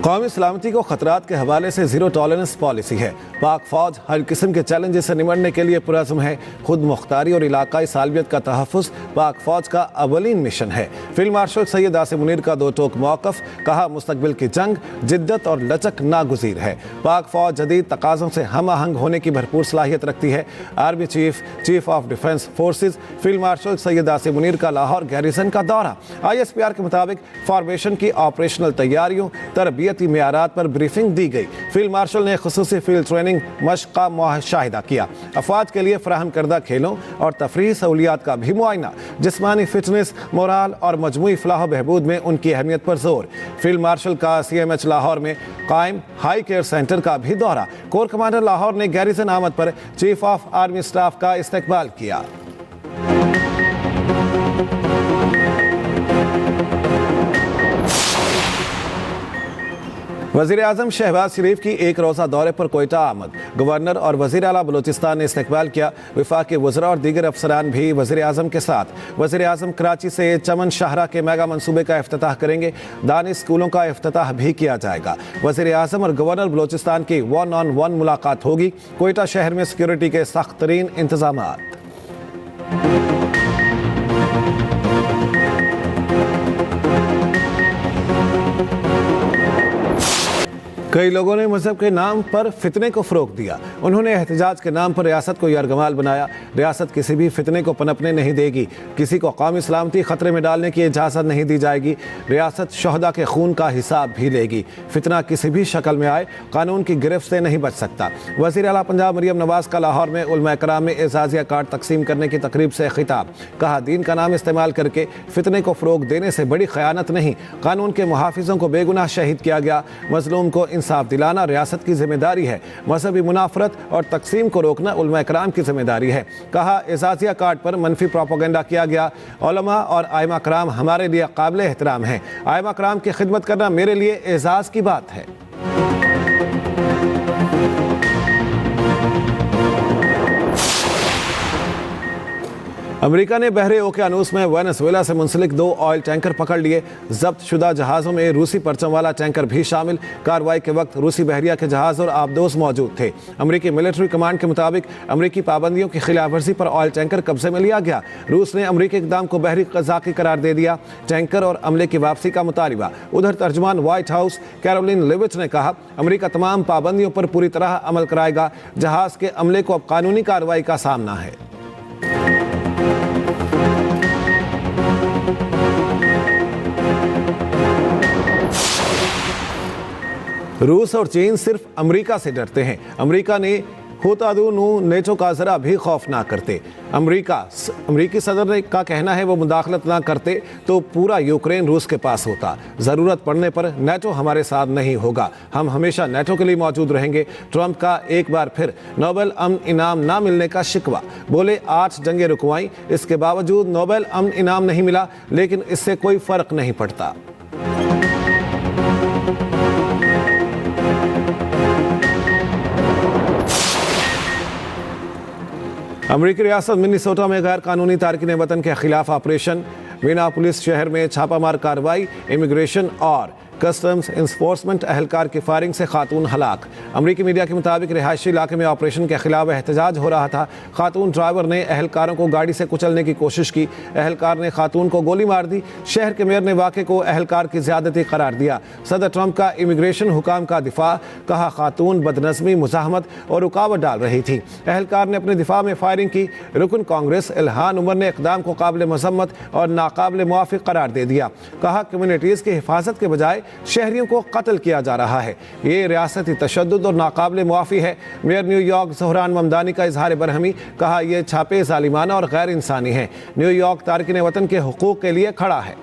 कौमी सलामती को खतरात के हवाले से जीरो टॉलरेंस पॉलिसी है। पाक फौज हर किस्म के चैलेंज से निमटने के लिए पुरज़्म है। खुद मुख्तारी और इलाकाई सालबियत का तहफ़्फ़ुज़ पाक फौज का अवलीन मिशन है। फील्ड मार्शल सैयद आसिम मुनीर का दो टोक मौक़िफ़, कहा मुस्तक़बिल की जंग जिद्दत और लचक नागुज़ीर है। पाक फौज जदीद तकाज़ों से हम आहंग होने की भरपूर सलाहियत रखती है। Army chief of defence forces field marshal Syed Asim Munir का लाहौर गैरिसन का दौरा। ISPR के मुताबिक फॉर्मेशन की ऑपरेशनल तैयारियों, तरबियती मेयारात पर ब्रीफिंग दी गई। फील्ड मार्शल ने खुसूसी फील्ड ट्रेनिंग मश्क का मुशाहिदा किया। अफवाज के लिए फराहम करदा खेलों और तफरीही सहूलियात का भी मुआयना। जिस्मानी फिटनेस, मोराल और मजमूई फलाह बहबूद में उनकी अहमियत पर जोर। फील्ड मार्शल का CMH लाहौर में कायम हाई केयर सेंटर का भी दौरा। कोर कमांडर लाहौर ने गैरिसन आमद पर चीफ ऑफ आर्मी स्टाफ का इस्तकबाल किया। वज़ीर आज़म शहबाज शरीफ की एक रोज़ा दौरे पर कोयटा आमद। गवर्नर और वज़ीर आला बलूचिस्तान ने इस्तकबाल किया। वफाकी वज़रा और दीगर अफसरान भी वज़ीर आज़म के साथ। वज़ीर आज़म कराची से चमन शाहरा के मेगा मनसूबे का इफ्तिताह करेंगे। दानिश स्कूलों का इफ्तिताह भी किया जाएगा। वज़ीर आज़म और गवर्नर बलूचिस्तान की 1-on-1 मुलाकात होगी। कोयटा शहर में सिक्योरिटी के सख्त तरीन इंतजामात। कई लोगों ने मजहब के नाम पर फितने को फ़रोग़ दिया। उन्होंने एहतजाज के नाम पर रियासत को यरगमाल बनाया। रियासत किसी भी फितने को पनपने नहीं देगी। किसी को कौमी सलामती ख़तरे में डालने की इजाज़त नहीं दी जाएगी। रियासत शहदा के खून का हिसाब भी लेगी। फितना किसी भी शक्ल में आए कानून की गिरफ्त से नहीं बच सकता। वज़ीर आला पंजाब मरियम नवाज़ का लाहौर में उलमा कराम में एजाज़िया कार्ड तकसीम करने की तकरीब से खिताब। कहा दीन का नाम इस्तेमाल करके फितने को फ़रोग़ देने से बड़ी ख़यानत नहीं। कानून के मुहाफ़िज़ों को बेगुनाह शहीद किया गया। मज़लूम को इंसाफ दिलाना रियासत की जिम्मेदारी है। मजहबी मुनाफरत और तकसीम को रोकना उलमा कराम की जिम्मेदारी है। कहा एजाज़िया कार्ड पर मनफी प्रोपेगेंडा किया गया। उलमा और आइमा कराम हमारे लिए काबिल एहतराम हैं। आइमा कराम की खिदमत करना मेरे लिए एजाज़ की बात है। अमेरिका ने बहरे ओकियानूस में वेनेजुएला से मुंसलिक 2 ऑयल टैंकर पकड़ लिए। जब्त शुदा जहाज़ों में रूसी परचम वाला टैंकर भी शामिल। कार्रवाई के वक्त रूसी बहरिया के जहाज़ और आबदोज मौजूद थे। अमेरिकी मिलिट्री कमांड के मुताबिक अमेरिकी पाबंदियों की खिलाफ वर्जी पर ऑयल टैंकर कब्जे में लिया गया। रूस ने अमेरिकी इक़दाम को बहरी क़ज़ाक़ी करार दे दिया। टैंकर और अमले की वापसी का मुतालिबा। उधर तर्जुमान व्हाइट हाउस कैरोलिन लेविट ने कहा अमेरिका तमाम पाबंदियों पर पूरी तरह अमल कराएगा। जहाज़ के अमले को अब कानूनी कार्रवाई का सामना है। रूस और चीन सिर्फ अमेरिका से डरते हैं। अमेरिका ने होतादू नेटो का जरा भी खौफ ना करते। अमेरिकी सदर ने का कहना है वो मुदाखलत ना करते तो पूरा यूक्रेन रूस के पास होता। ज़रूरत पड़ने पर नेटो हमारे साथ नहीं होगा। हम हमेशा नेटो के लिए मौजूद रहेंगे। ट्रंप का एक बार फिर नोबेल अमन इनाम ना मिलने का शिकवा। बोले 8 जंगें रुकवाई, इसके बावजूद नोबेल अमन इनाम नहीं मिला, लेकिन इससे कोई फ़र्क नहीं पड़ता। अमेरिकी रियासत मिनेसोटा में गैर कानूनी तारकीन वतन के खिलाफ ऑपरेशन। मिनापोलिस शहर में छापामार कार्रवाई। इमिग्रेशन और कस्टम्स इंफोर्समेंट एहलकार की फायरिंग से खातून हलाक। अमेरिकी मीडिया के मुताबिक रिहायशी इलाके में ऑपरेशन के खिलाफ एहतजाज हो रहा था। खातून ड्राइवर ने एहलकारों को गाड़ी से कुचलने की कोशिश की। एहलकार ने खातून को गोली मार दी। शहर के मेयर ने वाक़े को एहलकार की ज़्यादती करार दिया। सदर ट्रंप का इमिग्रेशन हुकाम का दिफा। कहा खातून बदनज़मी, मुज़ाहमत और रुकावट डाल रही थी। एहलकार ने अपने दिफा में फायरिंग की। रुकन कांग्रेस इल्हान उमर ने इक़दाम को काबिल मज़म्मत और नाकाबिल मुआफ़िक़ करार दे दिया। कहा कम्युनिटीज़ की हिफाजत के बजाय शहरियों को कत्ल किया जा रहा है। ये रियासती तशद्दुद और नाकाबिल मुआफ़ी है। मेयर न्यूयॉर्क ज़ोहरान ममदानी का इजहार बरहमी। कहा यह छापे ज़ालिमाना और गैर इंसानी है। न्यूयॉर्क तारकीन वतन के हुकूक़ के लिए खड़ा है।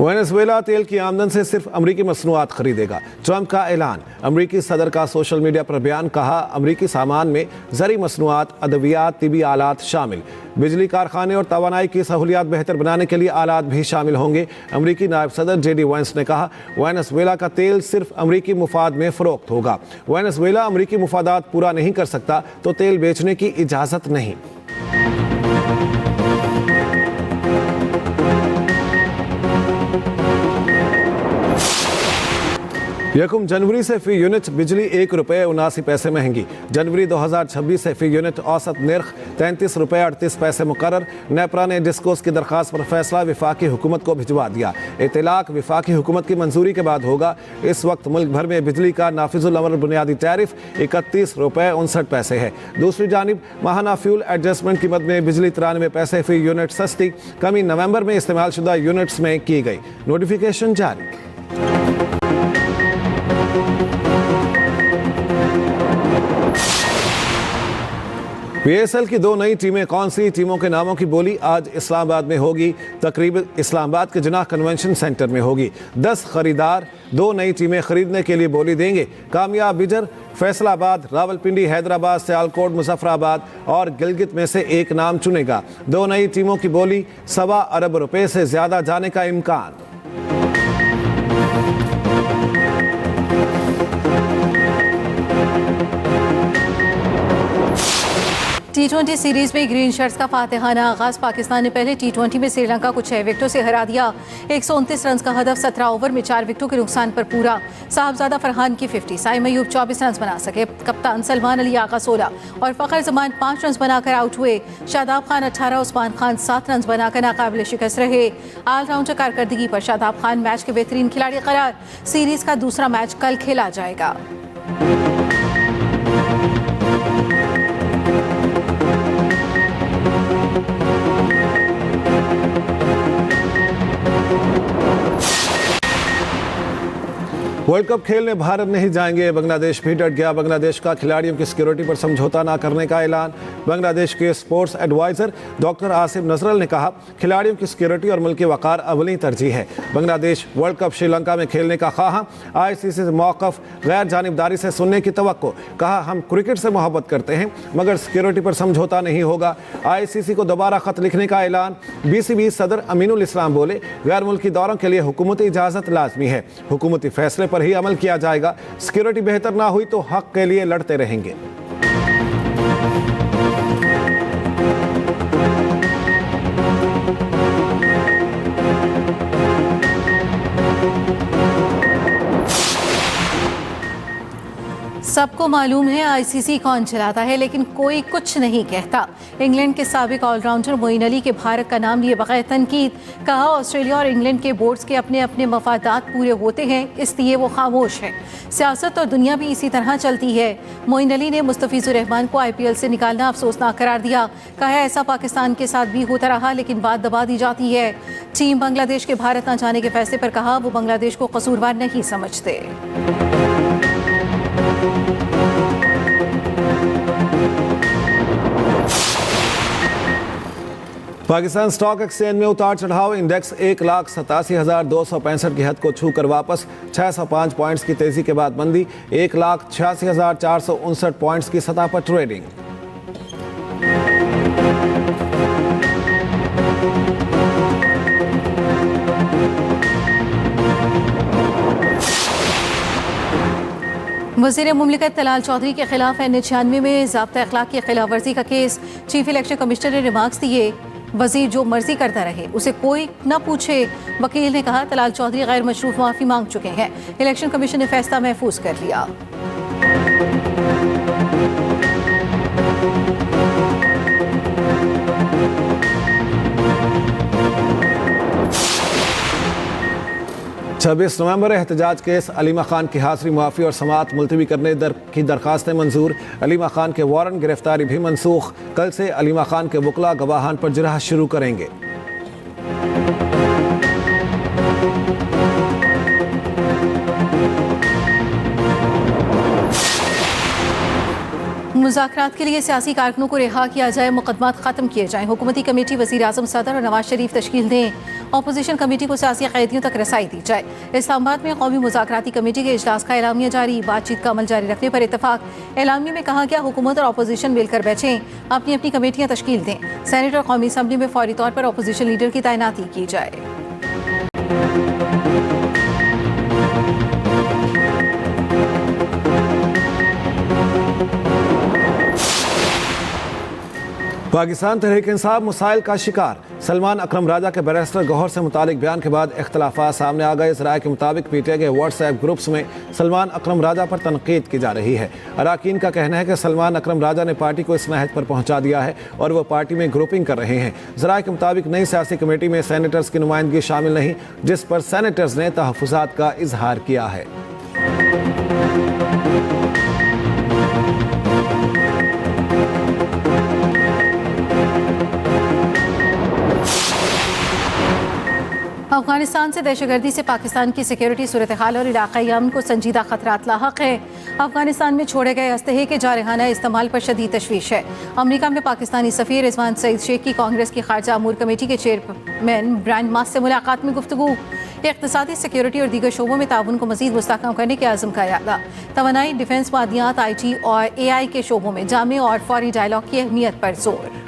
वेनेजुएला तेल की आमदन से सिर्फ अमरीकी मसनूआत खरीदेगा, ट्रंप का ऐलान। अमरीकी सदर का सोशल मीडिया पर बयान, कहा अमरीकी सामान में ज़रूरी मसनूआत, अद्वियात, तिबी आलात शामिल। बिजली कारखाने और तवानाई की सहूलियात बेहतर बनाने के लिए आलात भी शामिल होंगे। अमरीकी नायब सदर JD वांस ने कहा वेनेजुएला का तेल सिर्फ अमरीकी मुफाद में फरोख्त होगा। वेनेजुएला अमरीकी मुफादात पूरा नहीं कर सकता तो तेल बेचने की इजाज़त नहीं। यकम जनवरी से फी यूनिट बिजली ₹1.79 महंगी। जनवरी 2026 से फी यूनिट औसत निर्ख ₹33.38 मुकर्रर। नेपरा ने डिस्कोस की दरखास्त पर फैसला विफाकी हुकूमत को भिजवा दिया। इतलाक विफाकी हुकूमत की मंजूरी के बाद होगा। इस वक्त मुल्क भर में बिजली का नाफिजुल अमल बुनियादी टैरिफ ₹31.59 है। दूसरी जानिब माहाना फ्यूल एडजस्टमेंट कीमत में बिजली ₹93 फी यूनिट सस्ती। कमी नवंबर में इस्तेमाल शुदा यूनिट्स में की गई। नोटिफिकेशन जारी। PSL की 2 नई टीमें, कौन सी टीमों के नामों की बोली आज इस्लामाबाद में होगी। तकरीब इस्लामाबाद के जिनाह कन्वेंशन सेंटर में होगी। 10 खरीदार 2 नई टीमें खरीदने के लिए बोली देंगे। कामयाब बिजर फैसलाबाद, रावलपिंडी, हैदराबाद, सियालकोट, मुजफ्फराबाद और गिलगित में से एक नाम चुनेगा। 2 नई टीमों की बोली ₹1.25 अरब से ज्यादा जाने का इम्कान। T20 सीरीज में ग्रीन शर्ट्स का फातिहाना आगाज। पाकिस्तान ने पहले T20 में श्रीलंका को 6 विकेटों से हरा दिया। 129 रन का हदफ 17 ओवर में 4 विकेटों के नुकसान पर पूरा। साहबजादा फरहान की 50, साइम अयूब 24 रन बना सके। कप्तान सलमान अली आगा 16 और फखर जमान 5 रन बनाकर आउट हुए। शादाब खान 18, उस्मान खान 7 रन बनाकर नाकाबिल शिकस्त रहे। ऑलराउंडर कारकर्दगी पर शादाब खान मैच के बेहतरीन खिलाड़ी करार। सीरीज का दूसरा मैच कल खेला जाएगा। वर्ल्ड कप खेलने भारत नहीं जाएंगे, बांग्लादेश भी डट गया। बांग्लादेश का खिलाड़ियों की सिक्योरिटी पर समझौता न करने का ऐलान। बांग्लादेश के स्पोर्ट्स एडवाइजर डॉक्टर आसिफ नजरल ने कहा खिलाड़ियों की सिक्योरिटी और मुल्क की वकार अवली तरजीह है। बांग्लादेश वर्ल्ड कप श्रीलंका में खेलने का ख्वाह, ICC से मौक़िफ़ गैर जानिबदारी से सुनने की तवक्को। कहा हम क्रिकेट से मोहब्बत करते हैं मगर सिक्योरिटी पर समझौता नहीं होगा। ICC को दोबारा खत लिखने का ऐलान। BCB सदर अमीनुल इस्लाम बोले गैर मुल्की दौरों के लिए हुकूमती इजाज़त लाजमी है, हुकूमती फैसले पर ही अमल किया जाएगा। सिक्योरिटी बेहतर ना हुई तो हक के लिए लड़ते रहेंगे। सबको मालूम है ICC कौन चलाता है, लेकिन कोई कुछ नहीं कहता। इंग्लैंड के साबिक ऑलराउंडर मोइन अली के भारत का नाम लिए बगैर तनकीद। कहा ऑस्ट्रेलिया और इंग्लैंड के बोर्ड्स के अपने अपने मफादात पूरे होते हैं, इसलिए वो खामोश है। सियासत और दुनिया भी इसी तरह चलती है। मोइन अली ने मुस्तफिजुर रहमान को IPL से निकालना अफसोसनाक करार दिया। कहा ऐसा पाकिस्तान के साथ भी होता रहा, लेकिन बात दबा दी जाती है। टीम बांग्लादेश के भारत न जाने के फैसले पर कहा वो बांग्लादेश को कसूरवार नहीं समझते। पाकिस्तान स्टॉक एक्सचेंज में उतार चढ़ाव। इंडेक्स 1,87,265 की हद को छूकर वापस। 605 पॉइंट्स की तेजी के बाद मंदी। 1,86,459 पॉइंट्स की सतह पर ट्रेडिंग। वज़ीर मुमलिकत तलाल चौधरी के खिलाफ N96 में ज़ाब्ता अखलाक की खिलाफ वर्जी का केस। चीफ इलेक्शन कमिश्नर ने रिमार्क्स दिए वज़ीर जो मर्जी करता रहे, उसे कोई न पूछे। वकील ने कहा तलाल चौधरी गैर मशरूफ माफ़ी मांग चुके हैं। इलेक्शन कमीशन ने फैसला महफूज कर लिया। छब्बीस नवंबर एहतजाज केस। अलीमा खान की हाजिरी, मुआफ़ी और समाअत मुलतवी करने की दरखास्तें मंजूर। अलीमा खान के वारंट गिरफ्तारी भी मनसूख। कल से अलीमा खान के वकला गवाहान पर जिरह शुरू करेंगे। मुज़ाकरात के लिए सियासी कारकुनों को रिहा किया जाए, मुकदमात ख़त्म किए जाएं। हुकूमती कमेटी वज़ीर-ए-आज़म सदर और नवाज शरीफ तश्कील दें। अपोजिशन कमेटी को सियासी कैदियों तक रसाई दी जाए। इस्लामाबाद में कौमी मुज़ाकराती कमेटी के इजलास का एलामिया जारी, बातचीत का अमल जारी रखने पर इत्तफाक। एलामिया में कहा गया हुकूमत और अपोजिशन मिलकर बैठें, अपनी अपनी कमेटियाँ तश्कील दें। सेनेट और कौमी असम्बली में फौरी तौर पर अपोजिशन लीडर की तैनाती की जाए। पाकिस्तान तहरीक इंसाफ मसाइल का शिकार। सलमान अकरम राजा के बैरिस्टर गौहर से मुतालिक बयान के बाद इख्तलाफात सामने आ गए। इस राय के मुताबिक पीटीआई के व्हाट्सएप ग्रुप्स में सलमान अकरम राजा पर तनकीद की जा रही है। अरकान का कहना है कि सलमान अकरम राजा ने पार्टी को इस नहज पर पहुंचा दिया है और वह पार्टी में ग्रुपिंग कर रहे हैं। जराये के मुताबिक नई सियासी कमेटी में सेनेटर्स की नुमाइंदगी शामिल नहीं, जिस पर सेनेटर्स ने तहफ़्फ़ुज़ात का इजहार किया है। अफगानिस्तान से दहशतगर्दी से पाकिस्तान की सिक्योरिटी सूरत हाल और इलाकाई अमन को संजीदा खतरात लाहक है। अफगानिस्तान में छोड़े गए असलहे के जारहाना इस्तेमाल पर शदीद तशवीश है। अमरीका में पाकिस्तानी सफ़ीर रिजवान सईद शेख की कांग्रेस की खारजा अमूर कमेटी के चेयरमैन ब्रांड मास से मुलाकात में गुफ्तगू। इक़्तिसादी, सिक्योरिटी और दीगर शोबों में ताउन को मज़ीद मुस्तहकम करने के आज़म का इरादा। तवानाई, डिफेंस, मादियात, IT और AI के शोबों में जामे और फौरी डायलॉग की अहमियत पर जोर।